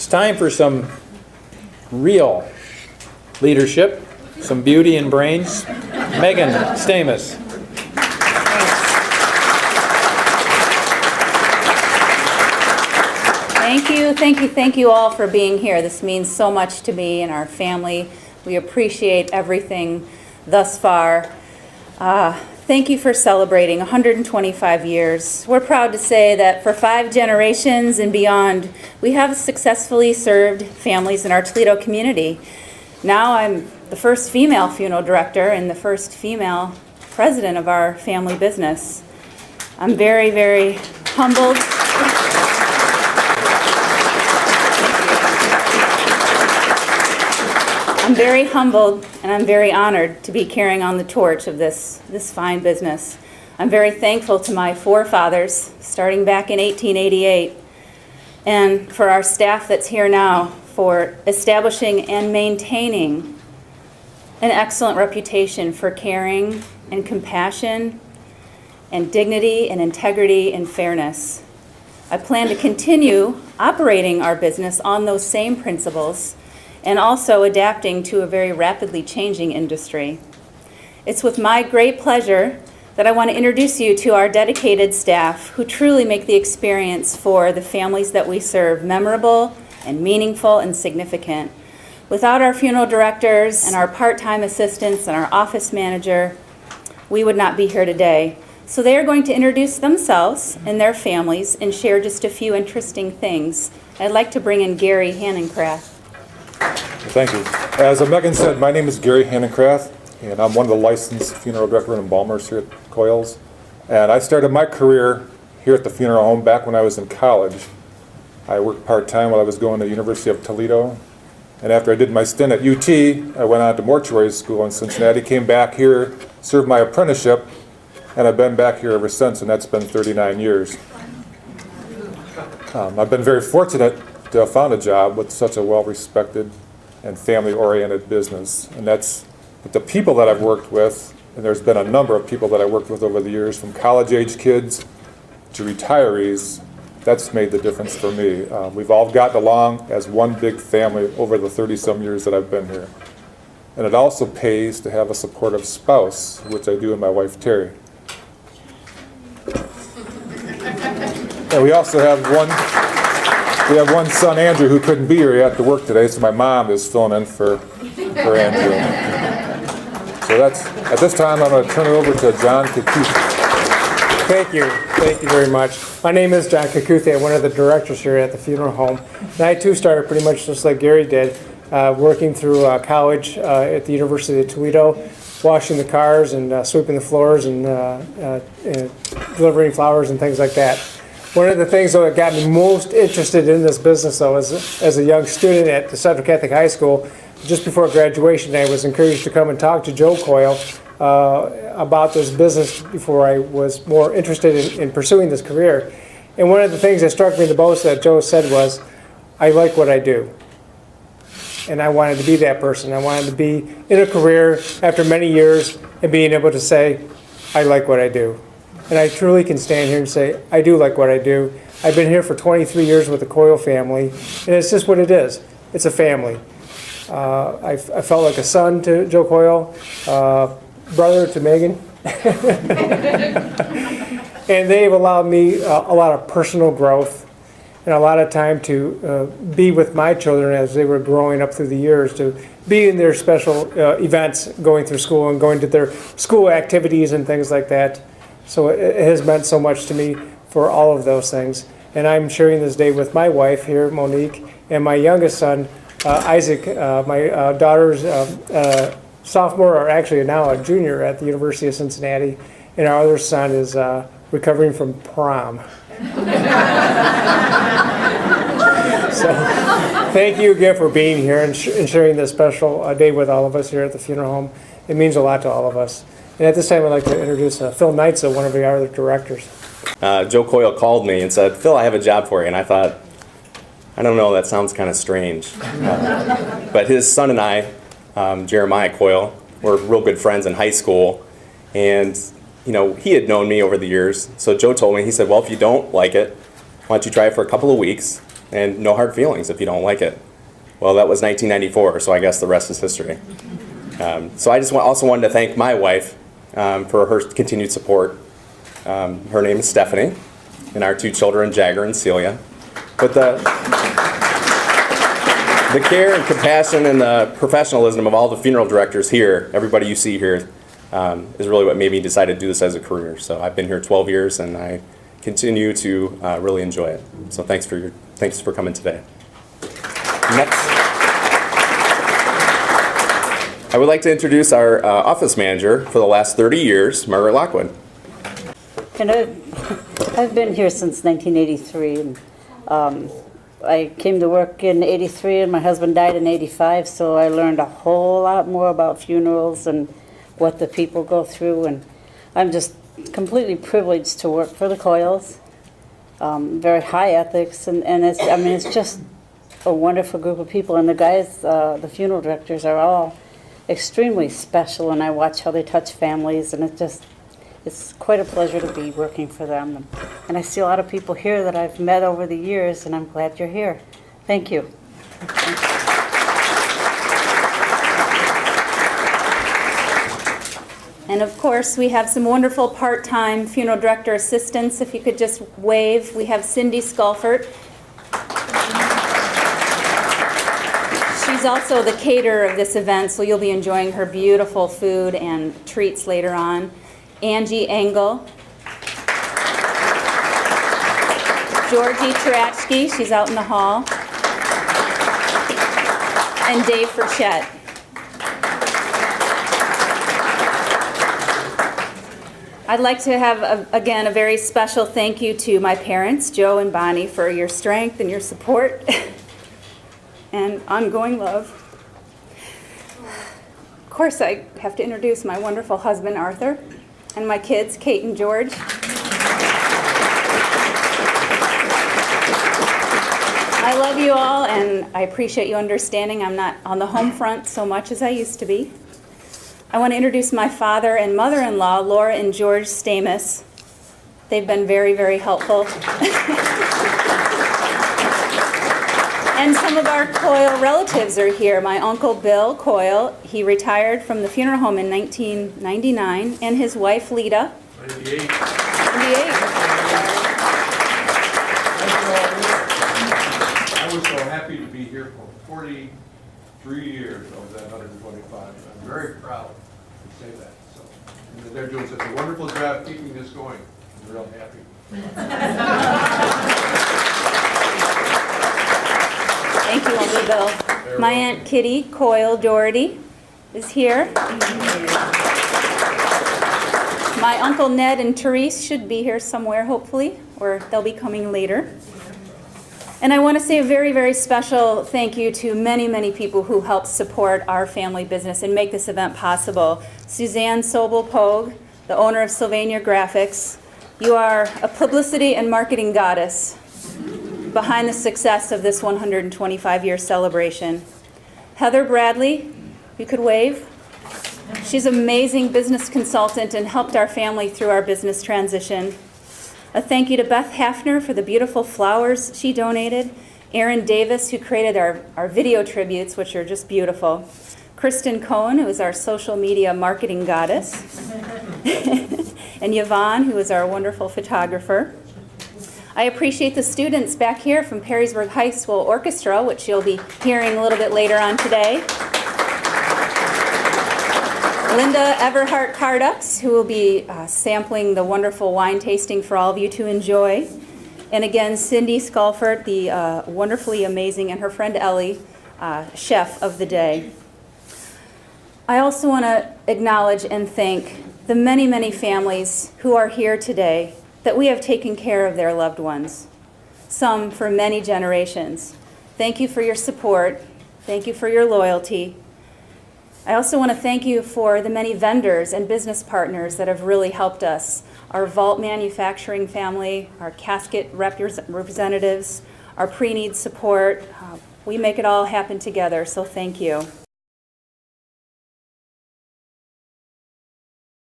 It's time for some real leadership, some beauty and brains. Megan Stamos. Thank you all for being here. This means so much to me and our family. We appreciate everything thus far. Thank you for celebrating 125 years. We're proud to say that for 5 generations and beyond, we have successfully served families in our Toledo community. Now I'm the first female funeral director and the first female president of our family business. I'm very, very humbled. I'm very humbled and I'm very honored to be carrying on the torch of this fine business. I'm very thankful to my forefathers, starting back in 1888, and for our staff that's here now for establishing and maintaining an excellent reputation for caring and compassion and dignity and integrity and fairness. I plan to continue operating our business on those same principles and also adapting to a very rapidly changing industry. It's with my great pleasure that I want to introduce you to our dedicated staff who truly make the experience for the families that we serve memorable and meaningful and significant. Without our funeral directors and our part-time assistants and our office manager, we would not be here today. So they are going to introduce themselves and their families and share just a few interesting things. I'd like to bring in Gary Hannencraft. Thank you. As Megan said, my name is Gary Hannencraft, and I'm one of the licensed funeral directors and embalmers here at Coyle's. And I started my career here at the funeral home back when I was in college. I worked part-time while I was going to the University of Toledo. And after I did my stint at UT, I went on to mortuary school in Cincinnati, came back here, served my apprenticeship, and I've been back here ever since, and that's been 39 years. I've been very fortunate to have found a job with such a well-respected and family-oriented business. And that's the people that I've worked with, and there's been a number of people that I worked with over the years, from college-age kids to retirees. That's made the difference for me. We've all gotten along as one big family over the 30-some years that I've been here. And it also pays to have a supportive spouse, which I do in my wife, Terry. And we also have one son, Andrew, who couldn't be here. He had to work today, so my mom is filling in for Andrew. So at this time, I'm going to turn it over to John Kakuthi. Thank you very much. My name is John Kakuthi. I'm one of the directors here at the funeral home. And I too started pretty much just like Gary did, working through college at the University of Toledo, washing the cars and sweeping the floors and delivering flowers and things like that. One of the things that got me most interested in this business, though, as a young student at the Central Catholic High School, just before graduation, I was encouraged to come and talk to Joe Coyle about this business before I was more interested in pursuing this career. And one of the things that struck me the most that Joe said was, I like what I do. And I wanted to be that person. I wanted to be in a career after many years and being able to say, I like what I do. And I truly can stand here and say, I do like what I do. I've been here for 23 years with the Coyle family, and it's just what it is. It's a family. I felt like a son to Joe Coyle, brother to Megan. And they've allowed me a lot of personal growth and a lot of time to be with my children as they were growing up through the years, to be in their special events, going through school and going to their school activities and things like that. So it has meant so much to me for all of those things. And I'm sharing this day with my wife here, Monique, and my youngest son, Isaac. My daughter's sophomore, or actually now a junior at the University of Cincinnati. And our other son is recovering from prom. So thank you again for being here and sharing this special day with all of us here at the funeral home. It means a lot to all of us. And at this time, I'd like to introduce Phil Neitzel, one of the other directors. Joe Coyle called me and said, Phil, I have a job for you. And I thought, I don't know, that sounds kind of strange. But his son and I, Jeremiah Coyle, were real good friends in high school. And, you know, he had known me over the years. So Joe told me, he said, well, if you don't like it, why don't you try it for a couple of weeks? and no hard feelings if you don't like it. Well, that was 1994, so I guess the rest is history. So I just also wanted to thank my wife for her continued support. Her name is Stephanie, and our 2 children, Jagger and Celia. But the care and compassion and the professionalism of all the funeral directors here, everybody you see here, is really what made me decide to do this as a career. So I've been here 12 years, and I continue to really enjoy it. So thanks for coming today. Next, I would like to introduce our office manager for the last 30 years, Margaret Lockwood. And I've been here since 1983. And, I came to work in 83 and my husband died in 85, so I learned a whole lot more about funerals and what the people go through. And I'm just completely privileged to work for the Coyles. Very high ethics, and it's just a wonderful group of people. And the guys, the funeral directors, are all extremely special, and I watch how they touch families, and it's quite a pleasure to be working for them. And I see a lot of people here that I've met over the years, and I'm glad you're here. Thank you. And of course, we have some wonderful part-time funeral director assistants. If you could just wave. We have Cindy Sculfert. She's also the caterer of this event, so you'll be enjoying her beautiful food and treats later on. Angie Engel. Georgie Tarachki, she's out in the hall. And Dave Frechette. I'd like to have, again, a very special thank you to my parents, Joe and Bonnie, for your strength and your support and ongoing love. Of course, I have to introduce my wonderful husband, Arthur, and my kids, Kate and George. I love you all, and I appreciate you understanding I'm not on the home front so much as I used to be. I want to introduce my father and mother-in-law, Laura and George Stamos. They've been very, very helpful. And some of our Coyle relatives are here. My uncle Bill Coyle, he retired from the funeral home in 1999, and his wife Lita. 98. I was so happy to be here for 43 years of that 125. I'm very proud to say that. So, and they're doing such a wonderful job keeping this going. I'm real happy. Thank you, Uncle Bill. My Aunt Kitty Coyle Doherty is here. My Uncle Ned and Therese should be here somewhere, hopefully, or they'll be coming later. And I want to say a very, very special thank you to many, many people who helped support our family business and make this event possible. Suzanne Sobel-Pogue, the owner of Sylvania Graphics. You are a publicity and marketing goddess behind the success of this 125-year celebration. Heather Bradley, you could wave. She's an amazing business consultant and helped our family through our business transition. A thank you to Beth Hafner for the beautiful flowers she donated. Aaron Davis, who created our video tributes, which are just beautiful. Kristen Cohen, who is our social media marketing goddess. And Yvonne, who is our wonderful photographer. I appreciate the students back here from Perrysburg High School Orchestra, which you'll be hearing a little bit later on today. Linda Everhart Cardux, who will be sampling the wonderful wine tasting for all of you to enjoy. And again, Cindy Sculfert, the wonderfully amazing, and her friend Ellie, chef of the day. I also want to acknowledge and thank the many, many families who are here today that we have taken care of their loved ones, some for many generations. Thank you for your support. Thank you for your loyalty. I also want to thank you for the many vendors and business partners that have really helped us. Our vault manufacturing family, our casket representatives, our pre-need support. We make it all happen together, so thank you.